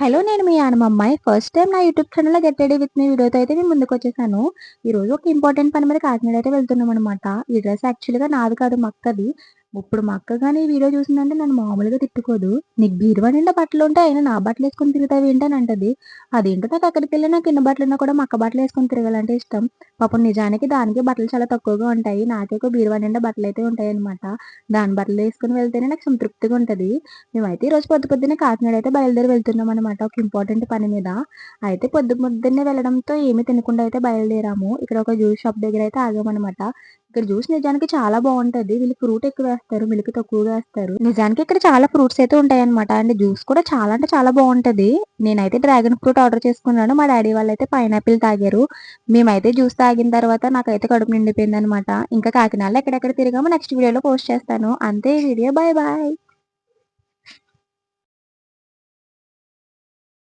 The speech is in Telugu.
హలో! నేను మీ యానమమ్మాయి. ఫస్ట్ టైమ్ నా యూట్యూబ్ ఛానెల్‌లో గెట్ రెడీ విత్ మీ వీడియోతో అయితే నేను ముందుకొచ్చేసాను. ఈరోజు ఒక ఇంపార్టెంట్ పని మీద కాకినాడ అయితే వెళ్తున్నామనమాట. ఈ డ్రెస్ యాక్చువల్‌గా నాది కాదు మా అక్కది. ఇప్పుడు మా అక్క గాని ఈ వీడియో చూసిందంటే నన్ను మామూలుగా తిట్టుకోదు. "నీకు బీరువా నిండా బట్టలుంటాయి. అయినా నా బట్టలేసుకొని తిరుగుతావేంటి" అని అంటది. అదేంటో నాకు ఎక్కడికెళ్ళినా నాకు ఎన్ని బట్టలున్నా కూడా మా అక్క బట్టలేసుకొని తిరగాలంటే ఇష్టం. పాపం నిజానికి దానికి బట్టలు చాలా తక్కువగా ఉంటాయి. నాకేకో బీరువా నిండా బట్టలైతే ఉంటాయనమాట. దాని బట్టలేసుకొని వెళ్తేనే నాకు సంతృప్తిగా ఉంటది. మేమైతే ఈరోజు పొద్దున్నే కాకినాడ అయితే బయలుదేరి వెళ్తున్నామనమాట. ఒక ఇంపార్టెంట్ పని మీద. అయితే పొద్దున్నే వెళ్ళడంతో ఏమి తినకుండా అయితే బయలుదేరాము. ఇక్కడ ఒక జ్యూస్ షాప్ దగ్గర అయితే ఆగామనమాట. ఇక్కడ జ్యూస్ నిజానికి చాలా బావుంటది. వీళ్ళు ఫ్రూట్ ఎక్కువేస్తారు. మిల్క్ తక్కువగా ఏస్తారు. నిజానికి ఇక్కడ చాలా ఫ్రూట్స్ అయితే ఉంటాయన్నమాట. అండ్ జ్యూస్ కూడా చాలా అంటే చాలా బావుంటది. నేనైతే డ్రాగన్ ఫ్రూట్ ఆర్డర్ చేసుకున్నాను. మా డ్యాడీ వాళ్ళైతే పైనాపిల్ తాగారు. మేమైతే జ్యూస్ తాగిన తర్వాత నాకైతే కడుపు నిండిపోయిందనమాట. ఇంకా కాకినాడలో ఎక్కడెక్కడ తిరిగామో నెక్స్ట్ వీడియోలో పోస్ట్ చేస్తాను. అంతే ఈ వీడియో. Bye bye.